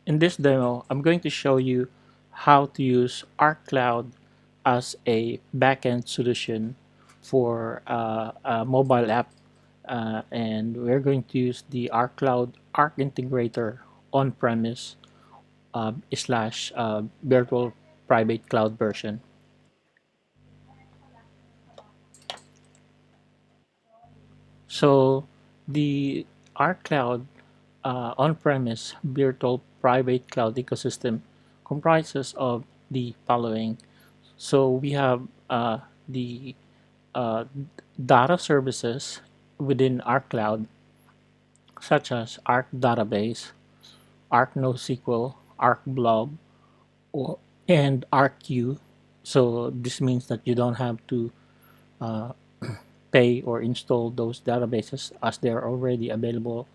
In this demo, I'm going to show you how to use ArcCloud as a backend solution for a mobile app. And we're going to use the ArcCloud Arc Integrator on-premise slash virtual private cloud version. So the ArcCloud on-premise virtual private cloud ecosystem comprises of the following. So we have the uh, data services within Arc Cloud, such as Arc Database, Arc NoSQL, Arc Blob, and Arc Queue. So this means that you don't have to uh, pay or install those databases as they are already available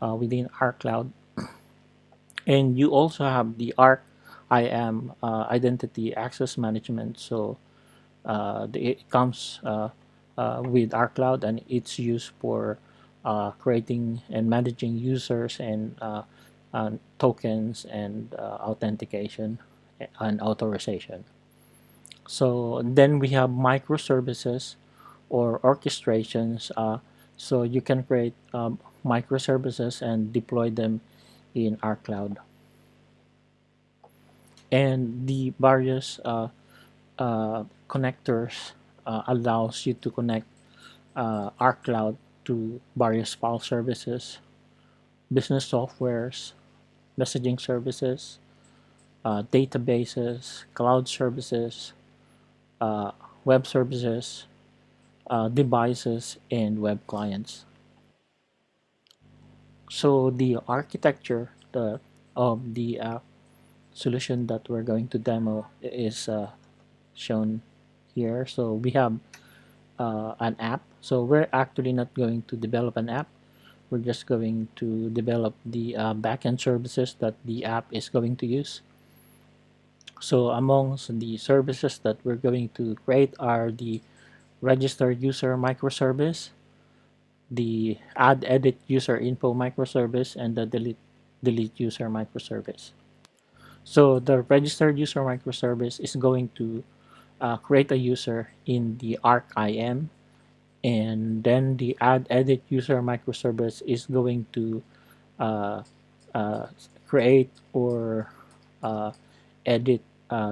within Arc Cloud. And you also have the Arc IAM identity access management. So it comes with our cloud, and it's used for creating and managing users and tokens and authentication and authorization. So then we have microservices or orchestrations. So you can create microservices and deploy them in our cloud. And the various connectors allows you to connect our cloud to various file services, business softwares, messaging services, databases, cloud services, uh, web services, devices, and web clients. So the architecture of the solution that we're going to demo is shown here. So we have an app. So we're actually not going to develop an app. We're just going to develop the backend services that the app is going to use. So amongst the services that we're going to create are the register user microservice, the add edit user info microservice, and the delete user microservice. So the registered user microservice is going to create a user in the Arc IM, and then the add edit user microservice is going to uh, uh, create or uh, edit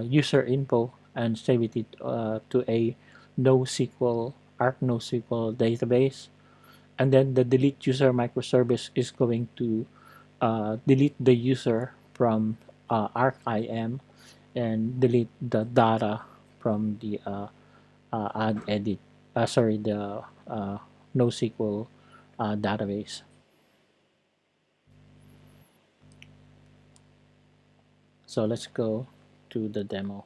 user info and save it to a NoSQL Arc NoSQL database. And then the delete user microservice is going to delete the user from Arc IM and delete the data from the add edit sorry the NoSQL database. So let's go to the demo.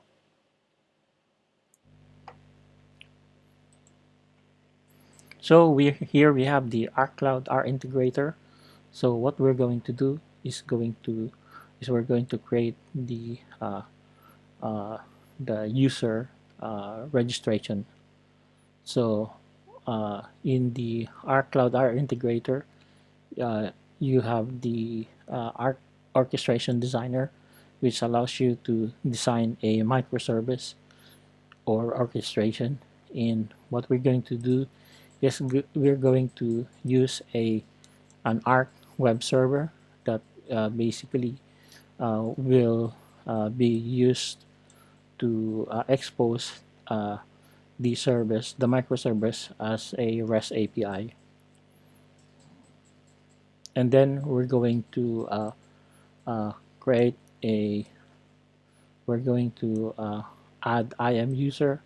So we have the ArcCloud R integrator. So what we're going to do is we're going to create uh, the user registration. So in the ArcCloud R integrator, you have the Arc orchestration designer, which allows you to design a microservice or orchestration. And what we're going to do is we're going to use an Arc web server that basically will be used to expose the microservice as a REST API. And then we're going to create a we're going to add IM user.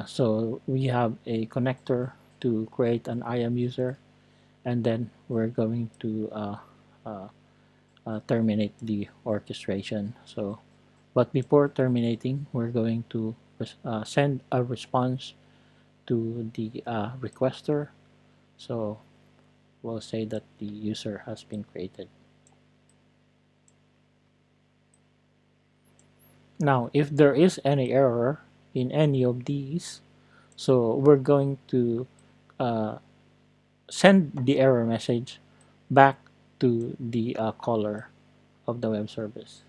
So we have a connector to create an IM user, and then we're going to uh, terminate the orchestration. So, but before terminating, we're going to send a response to the requester. So we'll say that the user has been created. Now, if there is any error in any of these, so we're going to uh, send the error message back to the caller. of the web service.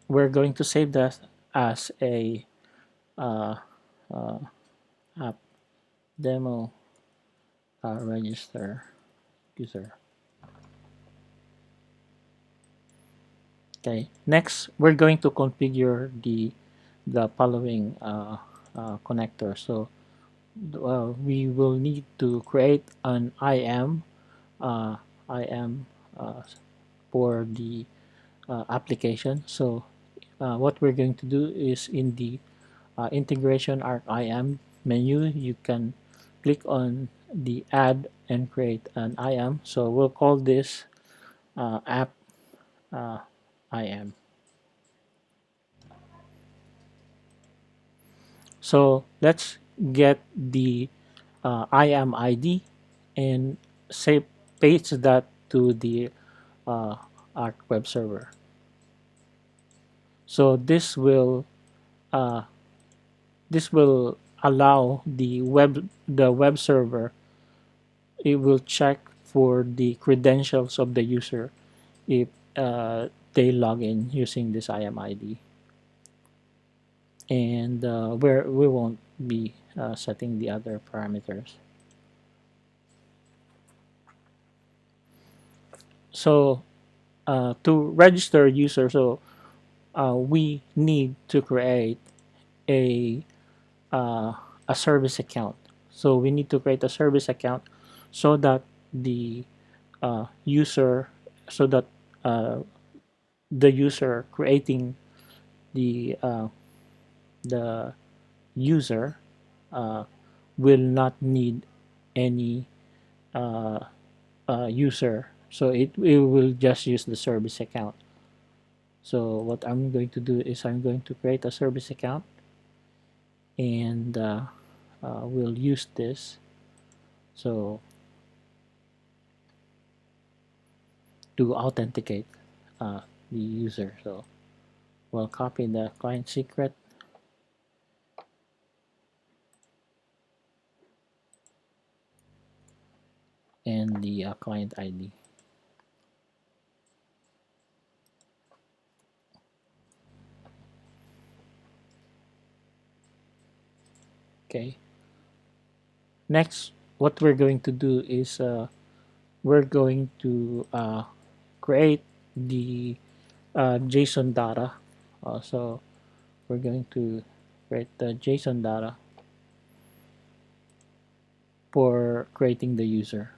We're going to save that as a uh, uh, app demo register user. Okay. Next, we're going to configure the following connector. So we will need to create an IAM uh, for the application. So what we're going to do is in the integration arc IAM menu, you can click on the add and create an IAM. So we'll call this app uh, IAM. So let's get the IAM ID and say paste that to the uh, Arc web server. So uh, this will allow the web server. It will check for the credentials of the user if they log in using this IAM ID, and where we won't be setting the other parameters. So to register user, so we need to create a uh, a service account. So we need to create a service account so that the user, so that uh, the user creating the the user uh, will not need any uh, user. So it will just use the service account. So what I'm going to do is I'm going to create a service account, and we'll use this so to authenticate the user. So we'll copy the client secret and the client ID. Okay. Next, what we're going to do is we're going to create the JSON data. So we're going to create the JSON data for creating the user.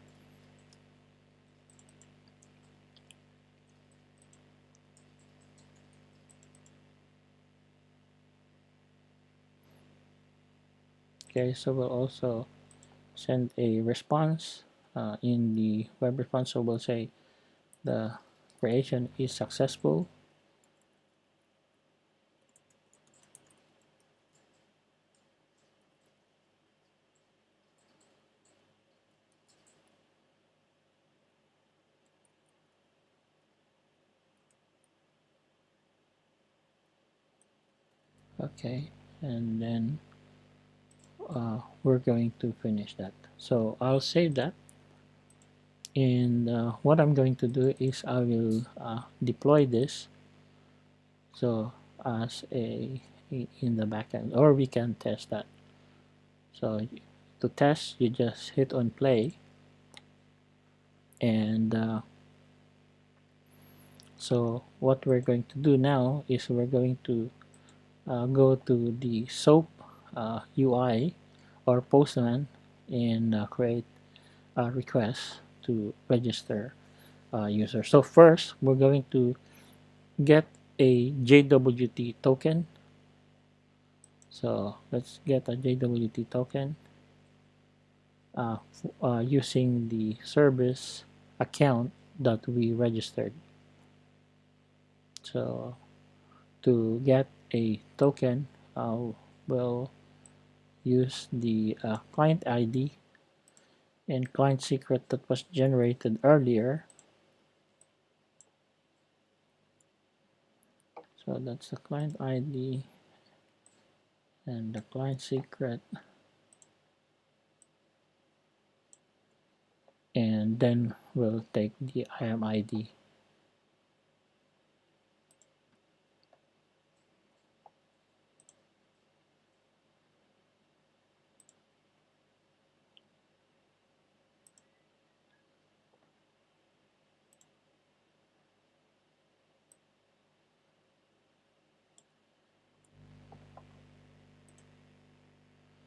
Okay, so we'll also send a response in the web response. So we'll say the creation is successful. Okay, and then we're going to finish that. So I'll save that, and what I'm going to do is I will deploy this so as a in the backend, or we can test that. So to test, you just hit on play, and so what we're going to do now is we're going to go to the SOAP UI or Postman and create a request to register user. So first, we're going to get a JWT token. So let's get a JWT token using the service account that we registered. So to get a token, we'll use the client ID and client secret that was generated earlier. So that's the client ID and the client secret, and then we'll take the IAM ID.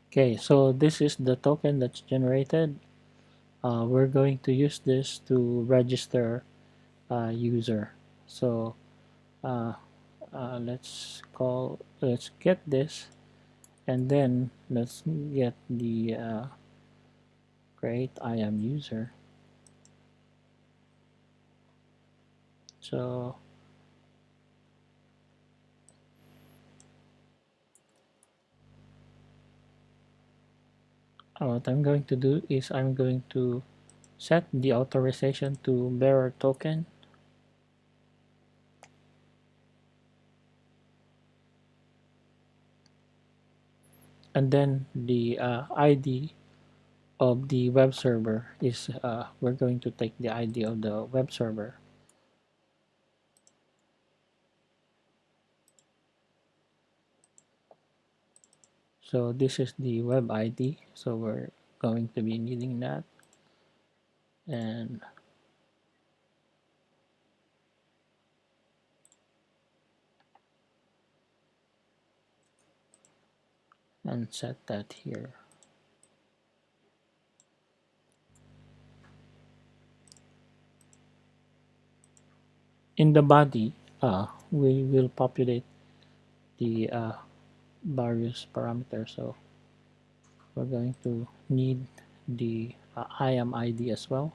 Okay, so this is the token that's generated. We're going to use this to register a user. So uh, let's get this, and then let's get the create I am user. So what I'm going to do is I'm going to set the authorization to bearer token, and then the ID of the web server is we're going to take the ID of the web server. So this is the web ID, so we're going to be needing that, and set that here. In the body, we will populate the various parameters. So we're going to need the IAM ID as well.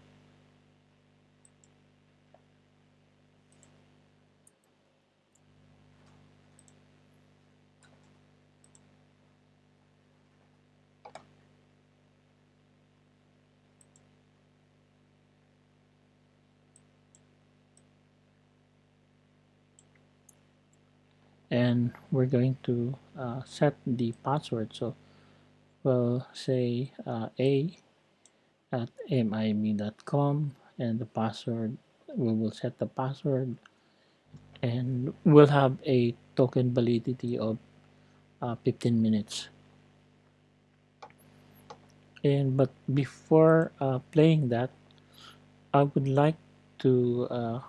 And we're going to set the password. So we'll say a at mib.com, and the password, we will set the password, and we'll have a token validity of 15 minutes. And but before playing that, I would like to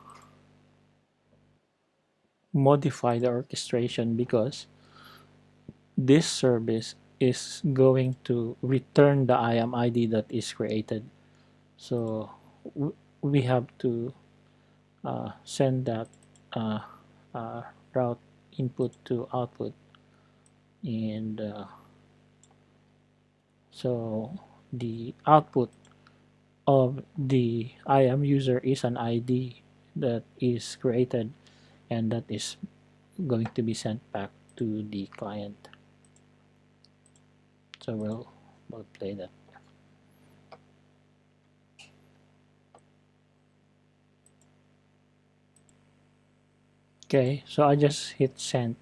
modify the orchestration, because this service is going to return the IAM ID that is created. So we have to send that uh, route input to output, and so the output of the IAM user is an ID that is created, and that is going to be sent back to the client. So we'll play that. Okay, so I just hit send,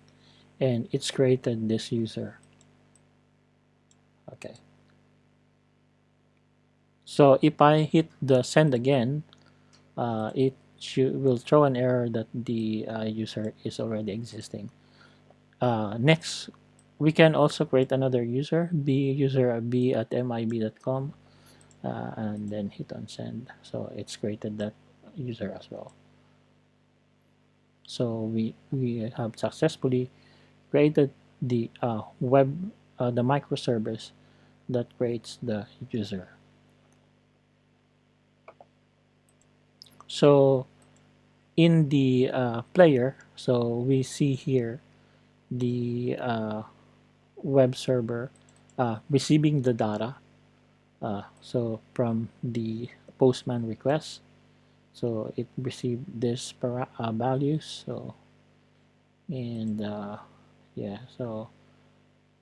and it's created this user. Okay, so if I hit the send again, it will throw an error that the user is already existing. Next, we can also create another user, user b at mib.com, and then hit on send. So it's created that user as well. So we have successfully created the the microservice that creates the user. So in the player, so we see here the web server receiving the data. So from the postman request, so it received this values. So and yeah, so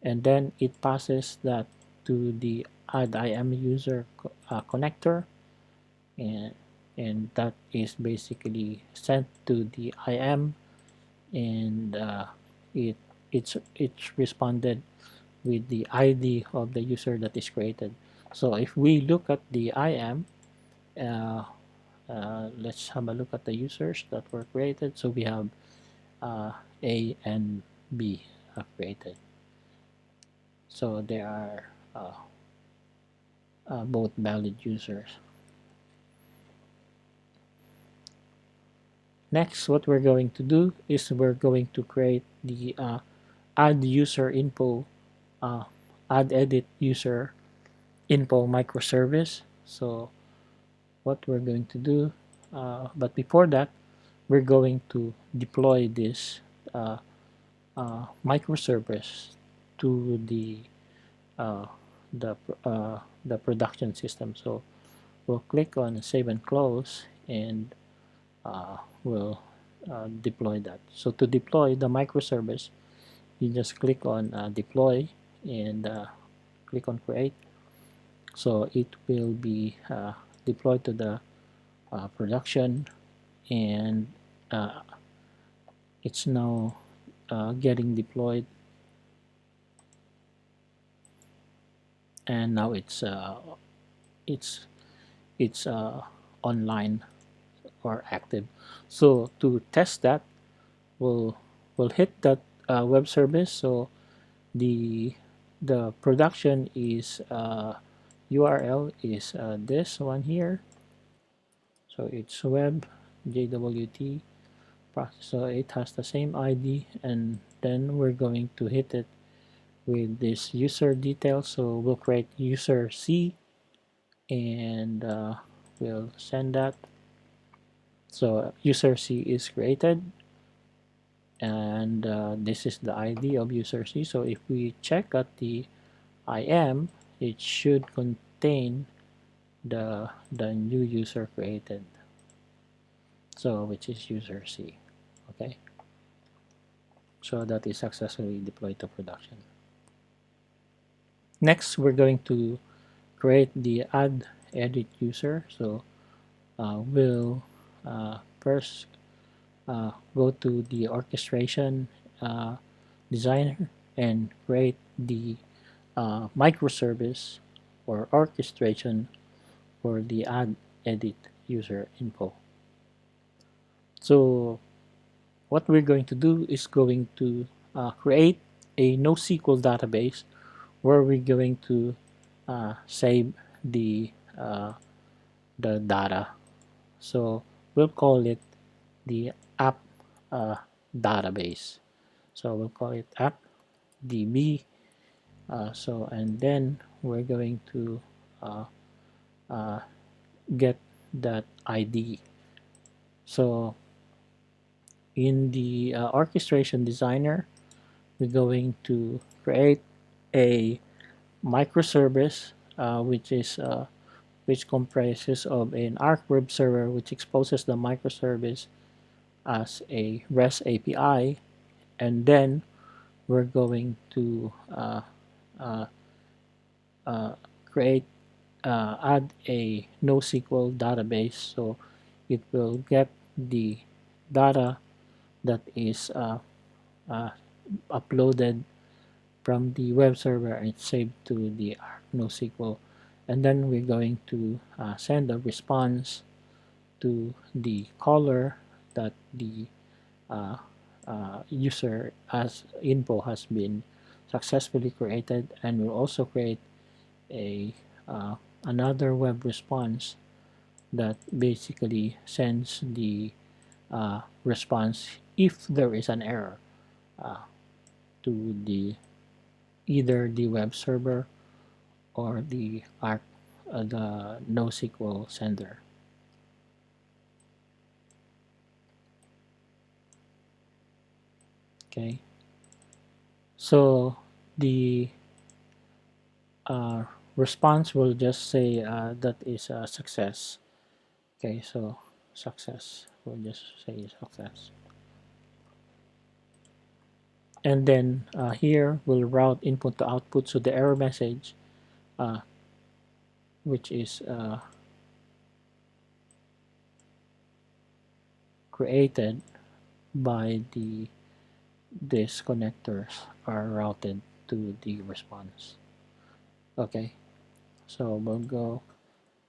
and then it passes that to the add IAM user connector, and that is basically sent to the IAM, and it it's responded with the ID of the user that is created. So if we look at the IAM, uh, let's have a look at the users that were created. So we have A and B created. So they are both valid users. Next, what we're going to do is we're going to create the add user info add edit user info microservice. So what we're going to do, but before that, we're going to deploy this uh, microservice to uh, the the production system. So we'll click on save and close, and we'll deploy that. So to deploy the microservice, you just click on deploy and click on create. So it will be deployed to the production, and uh, it's now getting deployed, and now it's it's online or active. So to test that, we'll hit that web service. So the production is URL is this one here. So it's web JWT process. So it has the same ID, and then we're going to hit it with this user details. So we'll create user C, and we'll send that. So user C is created, and this is the ID of user C. So if we check at the IM, it should contain the new user created. So which is user C. Okay. So that is successfully deployed to production. Next, we're going to create the add edit user. So we'll first go to the orchestration designer and create the microservice or orchestration for the add edit user info. So what we're going to do is going to create a NoSQL database where we're going to save uh, the data. So we'll call it the app uh, database. So we'll call it app db. So and then we're going to uh, uh, get that ID. So in the orchestration designer, we're going to create a microservice, which comprises of an Arc web server, which exposes the microservice as a REST API, and then we're going to uh, uh, create add a NoSQL database, so it will get the data that is uh, uploaded from the web server and saved to the NoSQL, and then we're going to send a response to the caller that the uh, user as info has been successfully created, and we'll also create a another web response that basically sends the response if there is an error uh, to the either the web server or the the NoSQL sender. Okay, so the uh, response will just say that is a success. Okay, so success. We'll just say success. And then here we'll route input to output. So the error message, uh, which is created by these connectors, are routed to the response. Okay, so we'll go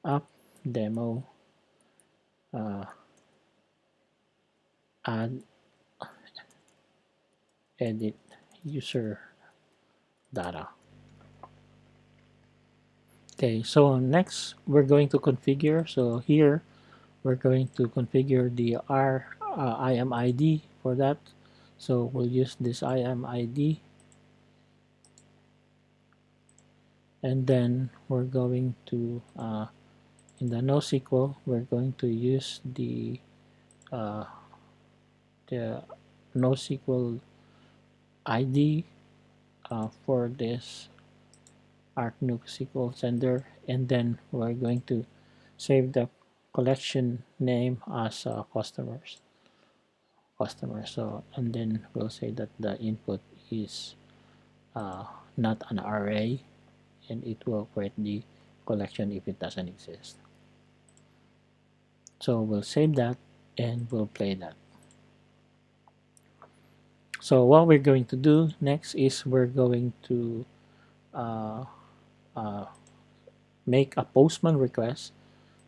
up demo, uh, add edit user data. Okay, so next we're going to configure. So here we're going to configure the IMID for that. So we'll use this IMID, and then we're going to in the NoSQL we're going to use uh, the NoSQL ID for this Arc NoSQL sender, and then we're going to save the collection name as customer. So and then we'll say that the input is uh, not an array, and it will create the collection if it doesn't exist. So we'll save that and we'll play that. So what we're going to do next is we're going to uh, uh, make a postman request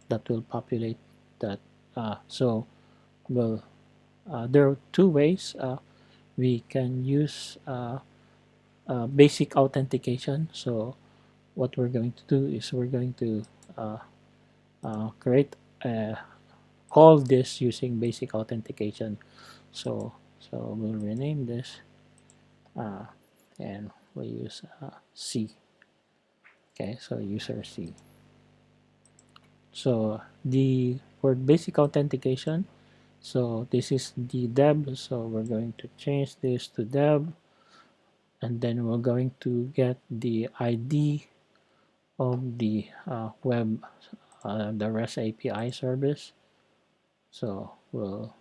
that will populate that. So we'll, there are two ways we can use basic authentication. So what we're going to do is we're going to uh, create call this using basic authentication. So we'll rename this uh, and we'll use C. Okay, so user C. So the for basic authentication, so this is the deb. So we're going to change this to deb, and then we're going to get the ID of the web, the REST API service. So we'll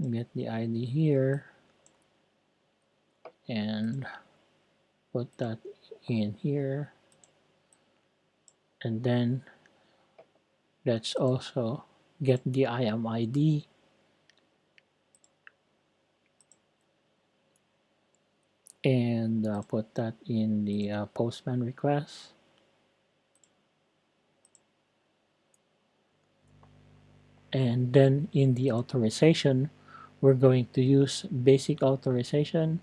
get the ID here and put that in here, and then let's also get the IAM ID and put that in the postman request. And then in the authorization, we're going to use basic authorization.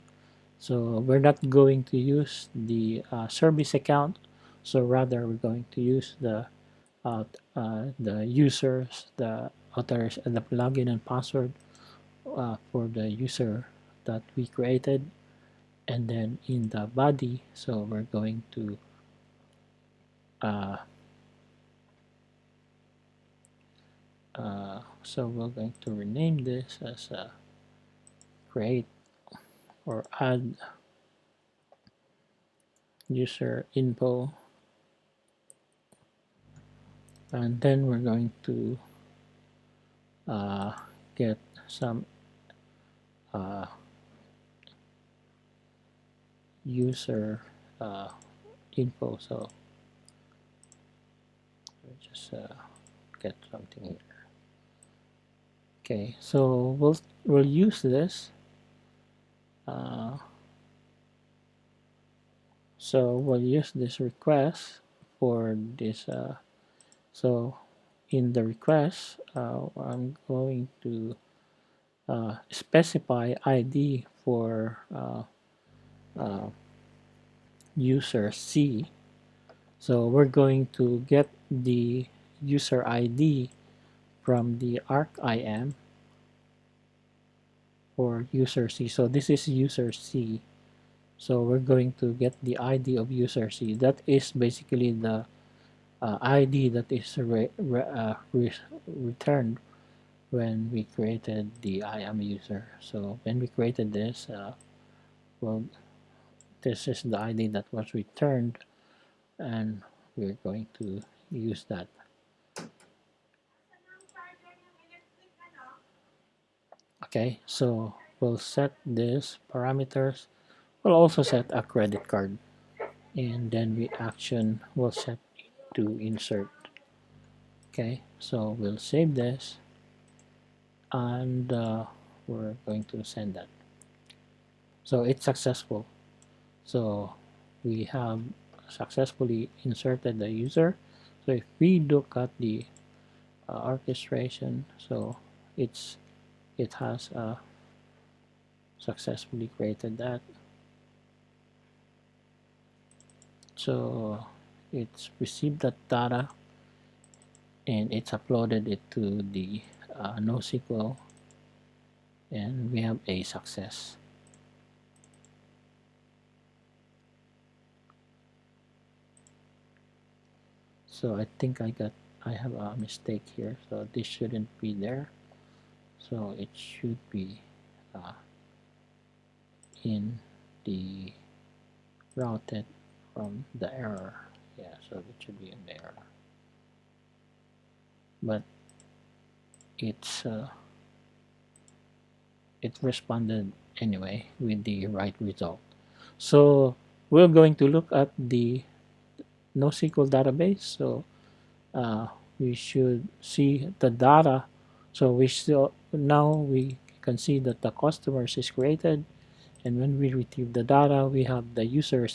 So we're not going to use the service account. So rather, we're going to use the users, the login and password for the user that we created. And then in the body, so we're going to uh, rename this as create or add user info, and then we're going to uh, get some uh, user info. So just get something here. Okay, so we'll use this. Uh, so we'll use this request for this. So in the request, I'm going to specify ID for uh, user C. So we're going to get the user ID from the ArcIM for user C. So this is user C. So we're going to get the ID of user C. That is basically the ID that is returned when we created the IAM user. So when we created this, well, this is the ID that was returned, and we're going to use that. Okay, so we'll set this parameters. We'll also set a credit card, and then we action will set to insert. Okay, so we'll save this, and we're going to send that. So it's successful. So we have successfully inserted the user. So if we look at the orchestration, so it has successfully created that. So it's received that data and it's uploaded it to the NoSQL, and we have a success. So I think I have a mistake here. So this shouldn't be there. So it should be uh, in the routed from the error. Yeah, so it should be in the error. But it's it responded anyway with the right result. So we're going to look at the NoSQL database. So uh, we should see the data. So we still now we can see that the customers is created, and when we retrieve the data, we have the uh, user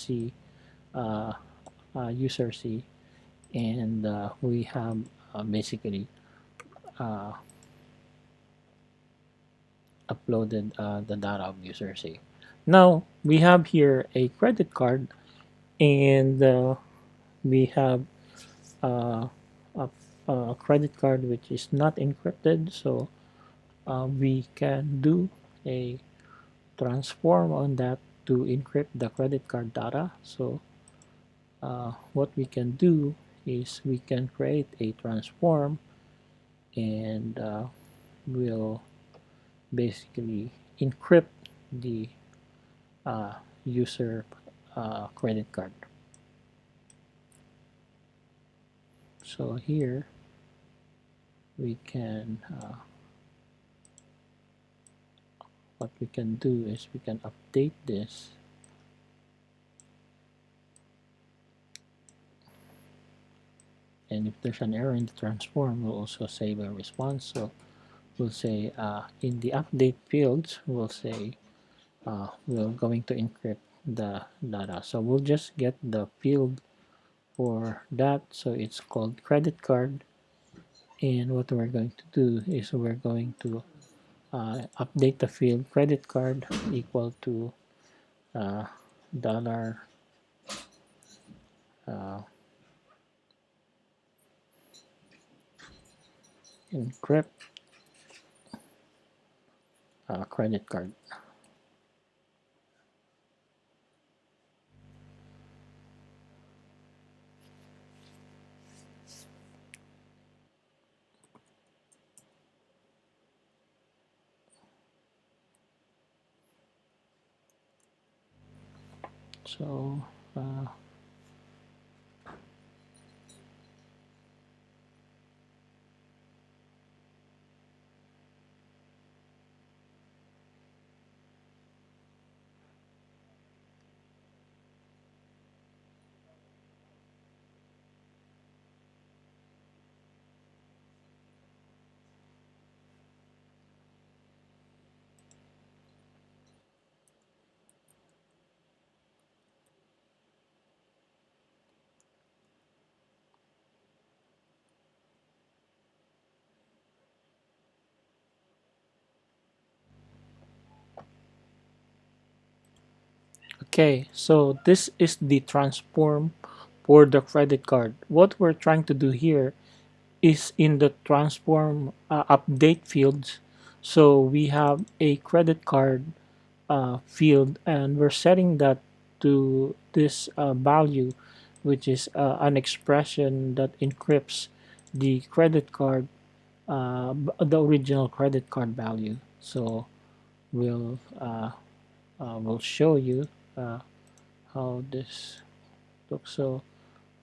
C, and we have basically uh, uploaded the data of user C. Now we have here a credit card, and we have uh, a, a credit card which is not encrypted. So we can do a transform on that to encrypt the credit card data. So what we can do is we can create a transform, and we'll basically encrypt the uh, user credit card. So here we can what we can do is we can update this, and if there's an error in the transform, we'll also save a response. So we'll say in the update fields, we'll say we're going to encrypt the data. So we'll just get the field for that. So it's called credit card. And what we're going to do is we're going to update the field credit card equal to uh, dollar uh, encrypt credit card. So uh, okay, so this is the transform for the credit card. What we're trying to do here is in the transform update fields. So we have a credit card field, and we're setting that to this value, which is an expression that encrypts the credit card, the original credit card value. So we'll we'll show you uh, how this looks. So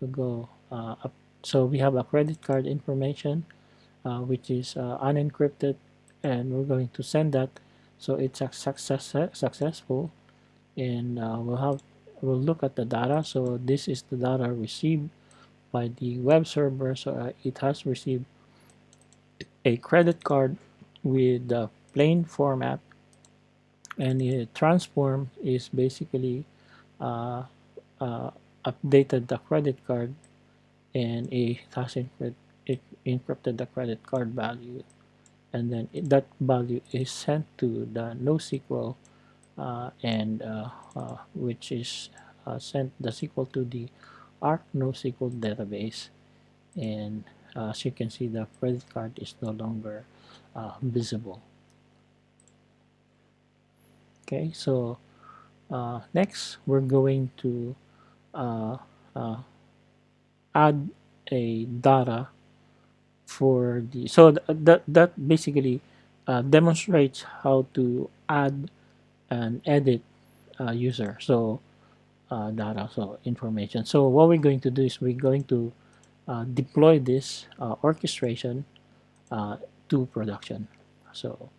we'll go up. So we have a credit card information which is unencrypted, and we're going to send that. So it's a successful, and we'll look at the data. So this is the data received by the web server. So it has received a credit card with the plain format, and the transform is basically uh, uh, updated the credit card, and it has encrypted the credit card value, and then that value is sent to the NoSQL, and which is sent the SQL to the Arc NoSQL database, and as you can see, the credit card is no longer visible. Okay, so next we're going to uh, uh, add a data for the that basically demonstrates how to add and edit user data, so information. So what we're going to do is we're going to deploy this orchestration uh, to production. So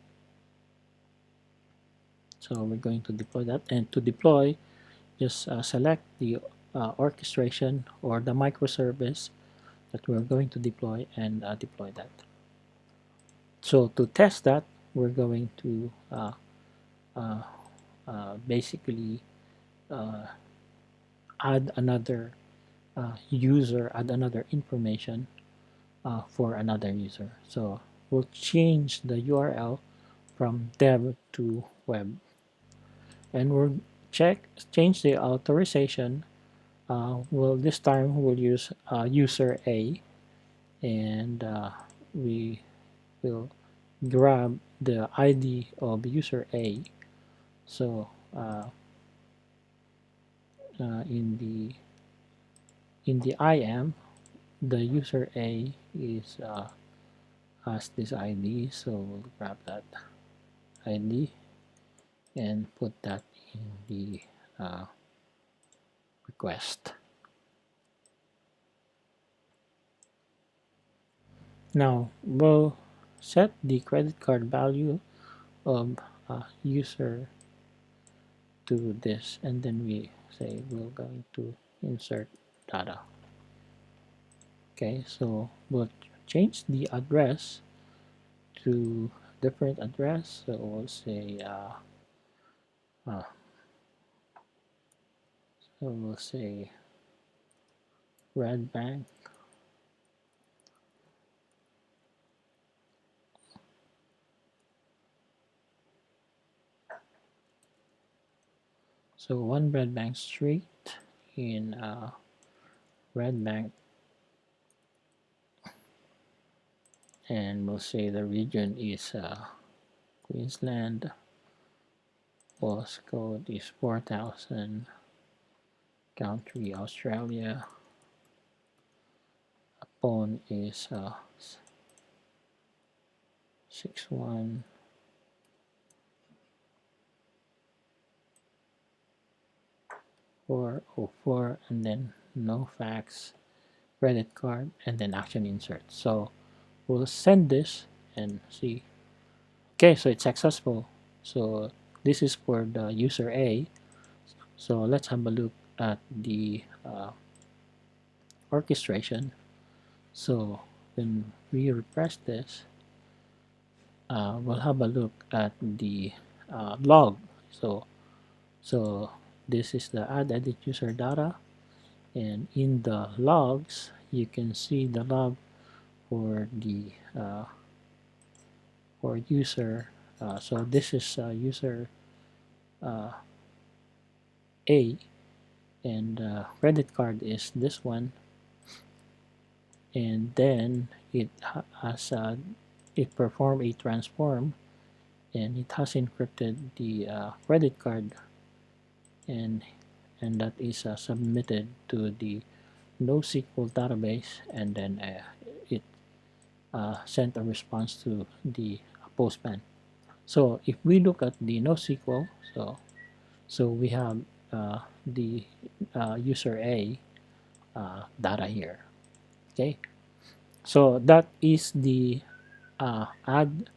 we're going to deploy that, and to deploy, just select the orchestration or the microservice that we're going to deploy, and deploy that. So to test that, we're going to uh, basically uh, add another user, add another information for another user. So we'll change the URL from dev to web, and we'll change the authorization. Well, this time we'll use user A, and we will grab the ID of user A. So in the IAM, the user A is has this ID, so we'll grab that ID and put that in the request. Now we'll set the credit card value of user to this, and then we say we're going to insert data. Okay, so we'll change the address to different address. So we'll say uh, Red Bank. So one Red Bank Street in Red Bank, and we'll say the region is Queensland. Postcode is 4000. Country Australia. Phone is 61. Four oh four, and then no fax, credit card, and then action insert. So we'll send this and see. Okay, so it's successful. So this is for the user A. So let's have a look at the orchestration. So when we refresh this, we'll have a look at the log. So this is the add edit user data, and in the logs you can see the log for the for user. So this is user uh, A, and credit card is this one, and then has it performed a transform, and it has encrypted the credit card, and that is submitted to the NoSQL database, and then it sent a response to the postman. So if we look at the NoSQL, so we have the user A data here. Okay, so that is the add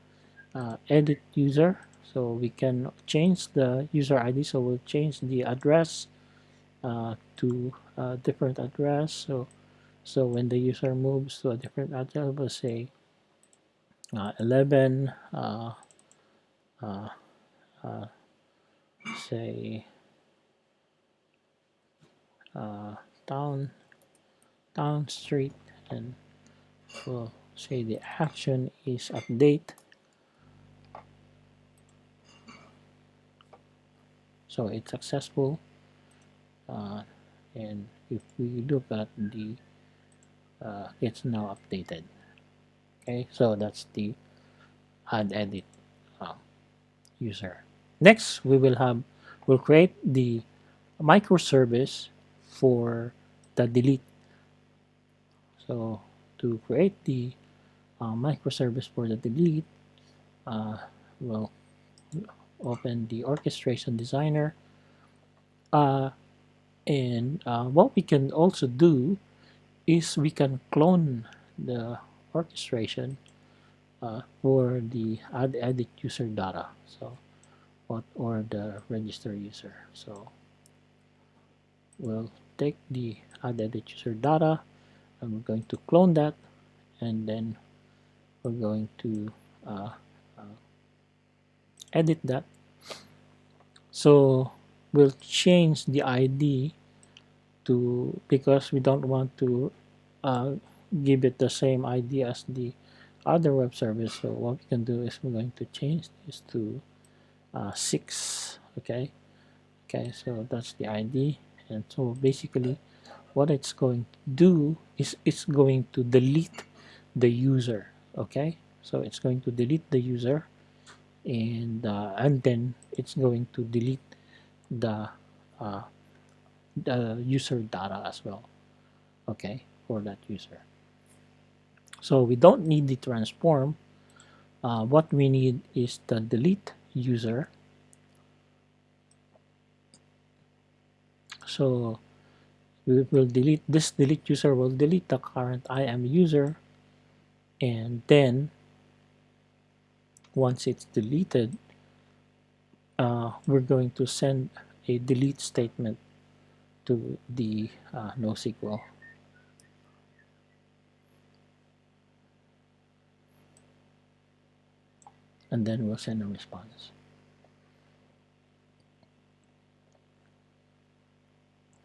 edit user. So we can change the user ID. So we'll change the address to a different address. So when the user moves to a different address, we'll say 11 uh, uh, say uh, town street, and we'll say the action is update. So it's successful, and if we look at the it's now updated. Okay, so that's the add edit uh, user. Next, we'll create the microservice for the delete. So to create the microservice for the delete, uh, we'll open the orchestration designer. Uh, and what we can also do is we can clone the orchestration for the add edit user data. So what or the register user. So we'll take the add edit user data and we're going to clone that, and then we're going to uh, uh, edit that. So we'll change the ID to, because we don't want to give it the same ID as the other web service. So what we can do is we're going to change this to 6. Okay, so that's the ID. And so basically what it's going to do is it's going to delete the user. Okay, so it's going to delete the user, and then it's going to delete the uh, the user data as well. Okay, for that user. So we don't need the transform. What we need is the delete user. So we will delete this. Delete user will delete the current IAM user, and then once it's deleted, we're going to send a delete statement to the NoSQL, and then we'll send a response.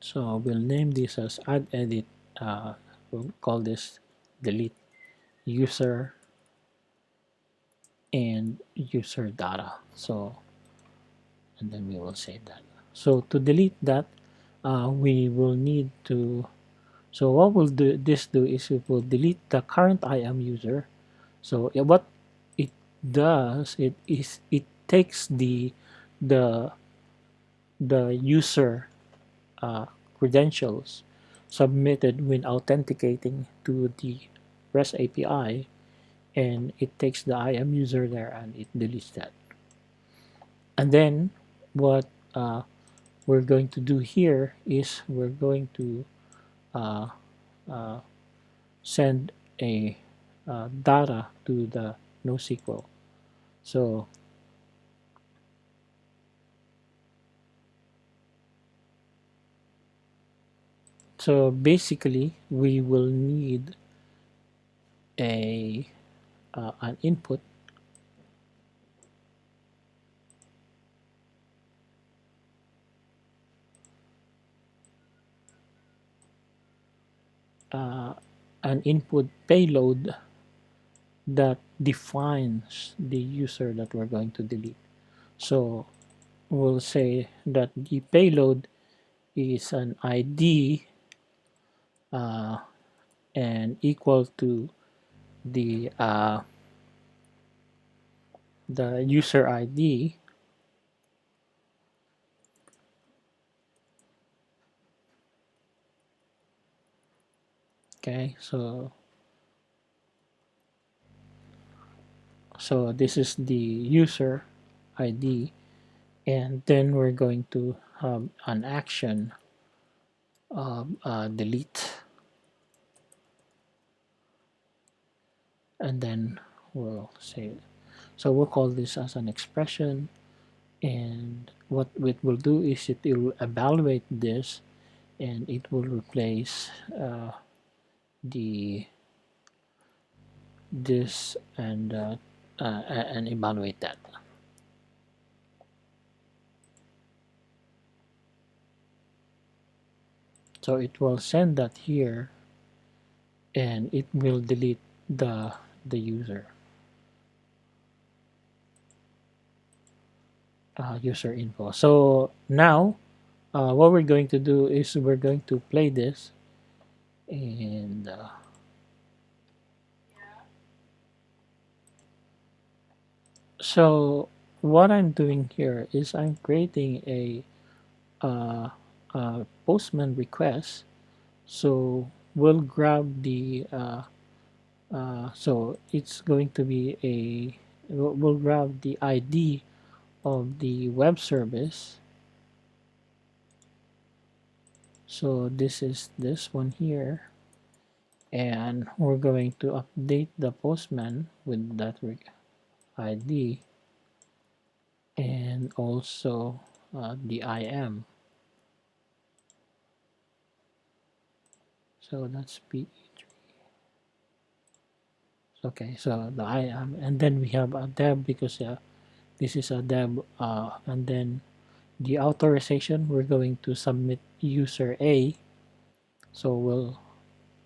So we'll name this as add edit. We'll call this delete user and user data. So, and then we will save that. So to delete that, we will need to, so what will do this do is it will delete the current IAM user. So what it does, it takes the the user credentials submitted when authenticating to the REST API, and it takes the IAM user there and it deletes that. And then what we're going to do here is we're going to uh, uh, send a data to the NoSQL. So so basically we will need a an input, uh, an input payload that defines the user that we're going to delete. So we'll say that the payload is an ID and equal to the the user ID. Okay, so this is the user ID, and then we're going to have an action delete, and then we'll say, so we'll call this as an expression, and what it will do is it will evaluate this, and it will replace the this and evaluate that. So it will send that here, and it will delete the user user info. So now what we're going to do is we're going to play this, and so what I'm doing here is I'm creating a postman request. So we'll grab the so it's going to be we'll grab the ID of the web service. So this is this one here, and we're going to update the postman with that ID, and also the IM. So that's P3. Okay, so the IM, and then we have a deb because this is a deb, and then the authorization, we're going to submit user A. So we'll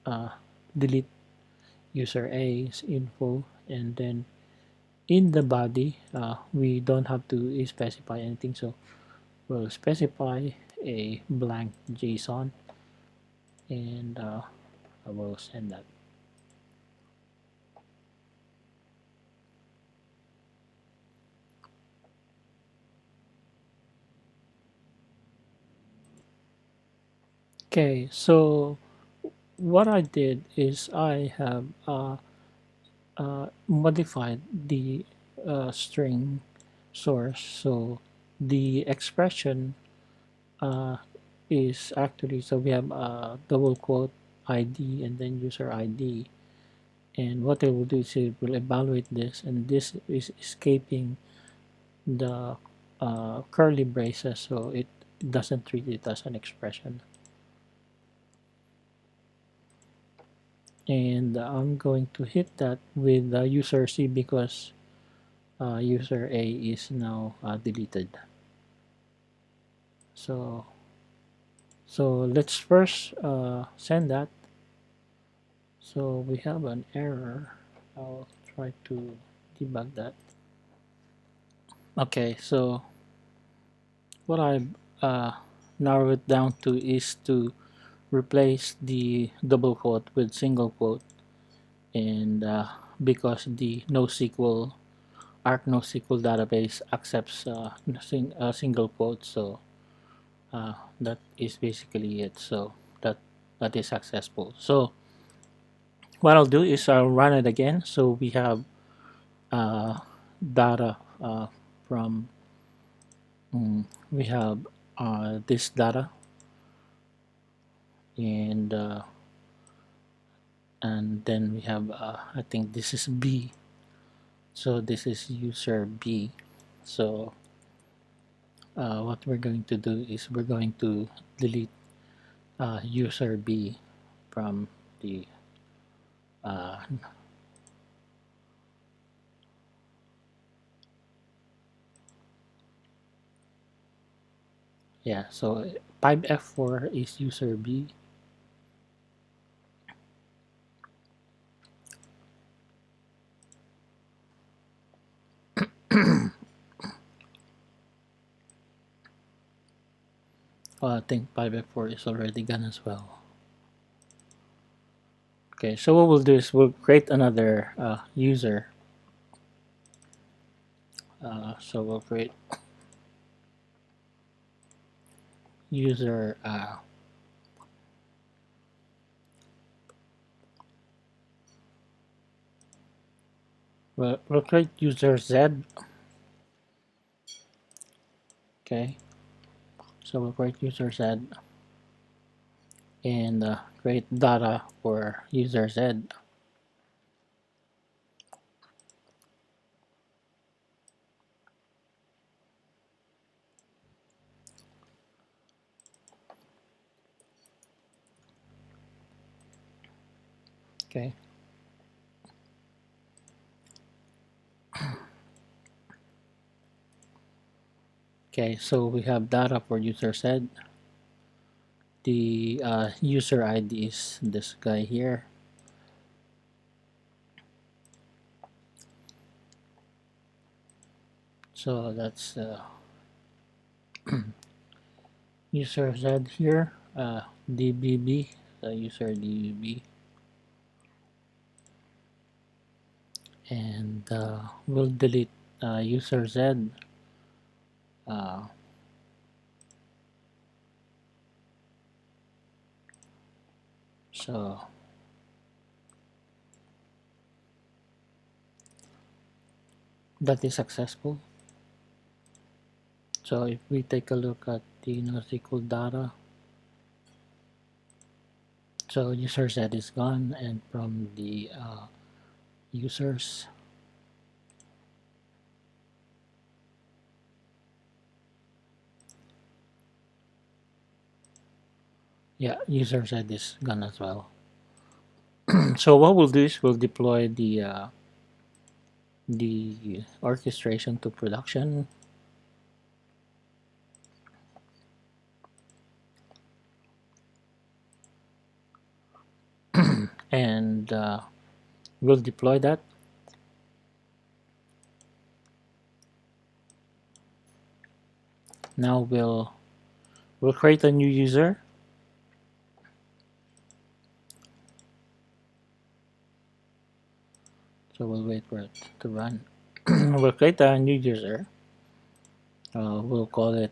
uh, delete user A's info, and then in the body, we don't have to specify anything. So we'll specify a blank JSON, and I will send that. Okay, so what I did is I have modified the string source. So the expression uh, is actually, so we have a double quote ID and then user ID. And what it will do is it will evaluate this, and this is escaping the curly braces, so it doesn't treat it as an expression. And I'm going to hit that with user C because user A is now deleted. So let's first send that. So we have an error. I'll try to debug that. Okay, so what I narrowed it down to is to replace the double quote with single quote, and because the NoSQL Arc NoSQL database accepts single quote, so that is basically it. So that that is successful. So what I'll do is I'll run it again. So we have uh, data from we have this data, and then we have I think this is B. So this is user B. So what we're going to do is we're going to delete user B from the uh, yeah. So pipe F4 is user B. I think pipe F4 is already gone as well. Okay, so what we'll do is we'll create another user. So we'll create user we'll create user Z. Okay, so we'll create user Z and create data for user Z. Okay. Okay, so we have data for user Z. The user ID is this guy here. So that's user Z here, DBB, user DBB, and we'll delete user Z. Uh, So that is successful. So if we take a look at the NoSQL data, so user set is gone, and from the users, yeah, user set is gone as well. So what we'll do is we'll deploy the orchestration to production. And we'll deploy that. Now we'll create a new user. So we'll wait for it to run. We'll create a new user. We'll call it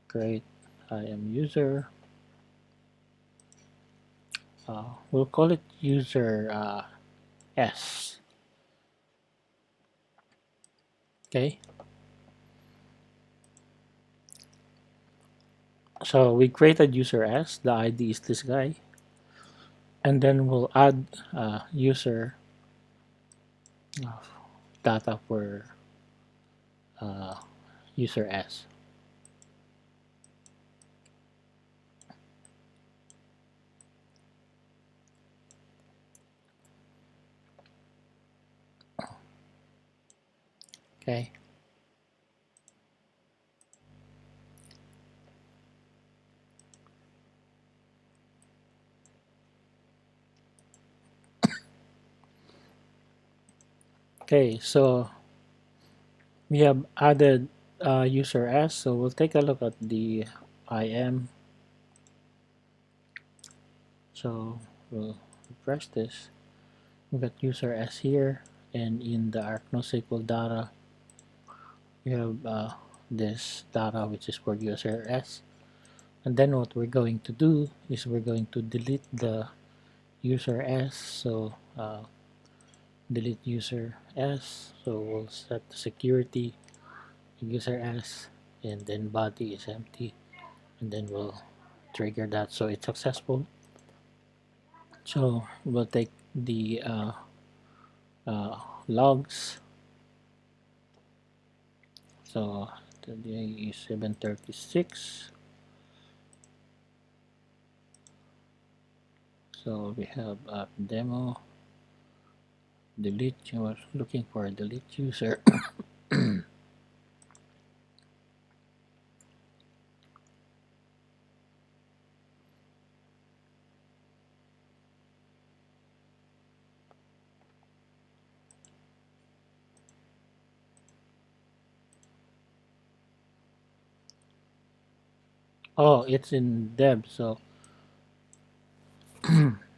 create IAM user. We'll call it user S. Okay. So we created user S. The ID is this guy, and then we'll add user uh, data for uh, user S. Okay. Okay. So we have added user S. So we'll take a look at the IM. So we'll refresh this. We got user S here, and in the NoSQL data, we have this data which is for user S. And then what we're going to do is we're going to delete the user S. So delete user S. So we'll set the security user S, and then body is empty, and then we'll trigger that so it's successful. So we'll take the logs. So today is 7:36. So we have a demo, delete, we're looking for a delete user. Oh, it's in deb, so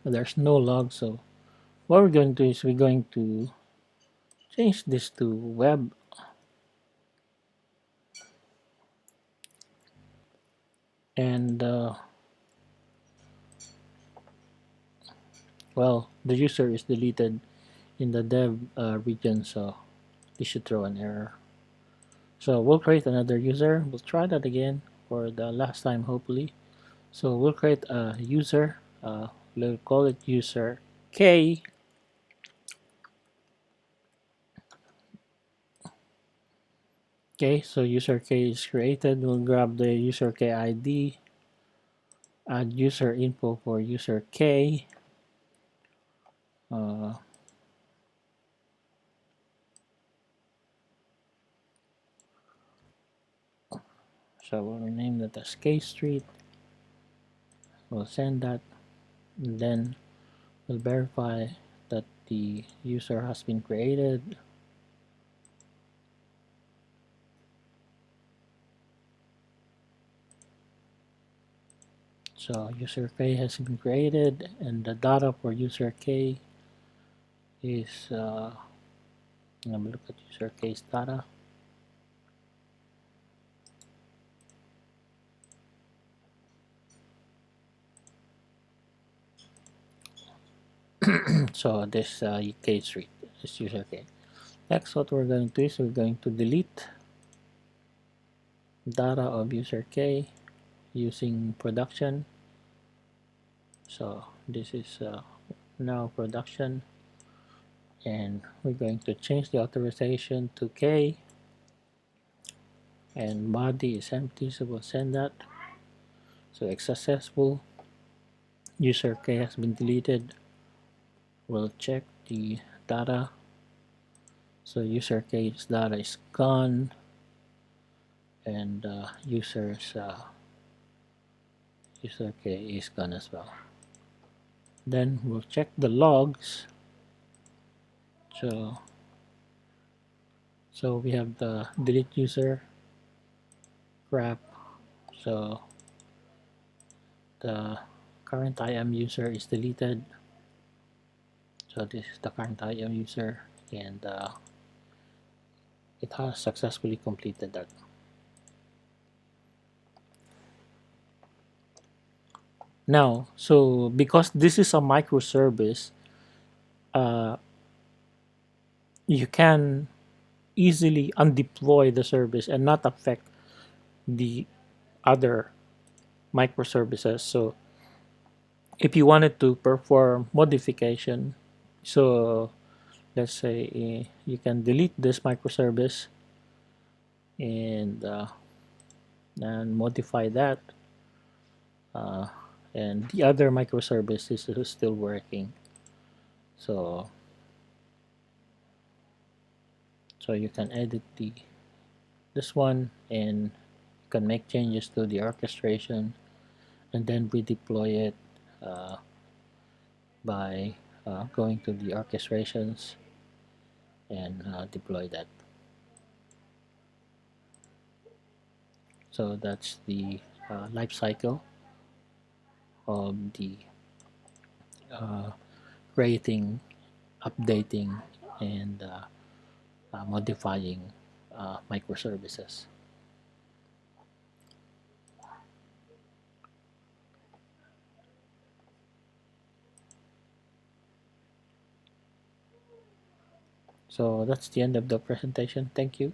there's no log. So what we're going to do is we're going to change this to web, and well, the user is deleted in the dev region, so this should throw an error. So we'll create another user. We'll try that again for the last time, hopefully. So we'll create a user. We'll call it user K. Okay, so user K is created. We'll grab the user K ID, add user info for user K. Uh, so we'll name that as K Street. We'll send that, and then we'll verify that the user has been created. So user K has been created, and the data for user K is let me look at user K's data. So this case read is user k. Next, what we're going to do is we're going to delete data of user k using production. So this is now production, and we're going to change the authorization to k, and body is empty, so we'll send that. So it's successful. User k has been deleted. We'll check the data. So user k's data is gone, and user k is gone as well. Then we'll check the logs. So we have the delete user grep. So the current IM user is deleted. So this is the current IM user, and it has successfully completed that. Now, so because this is a microservice, uh, you can easily undeploy the service and not affect the other microservices. So if you wanted to perform modification, so let's say you can delete this microservice and and modify that, uh, and the other microservice is still working. So you can edit this one, and you can make changes to the orchestration and then redeploy it uh, by going to the orchestrations and deploy that. So that's the life cycle of the uh, creating, updating, and modifying microservices. So that's the end of the presentation. Thank you.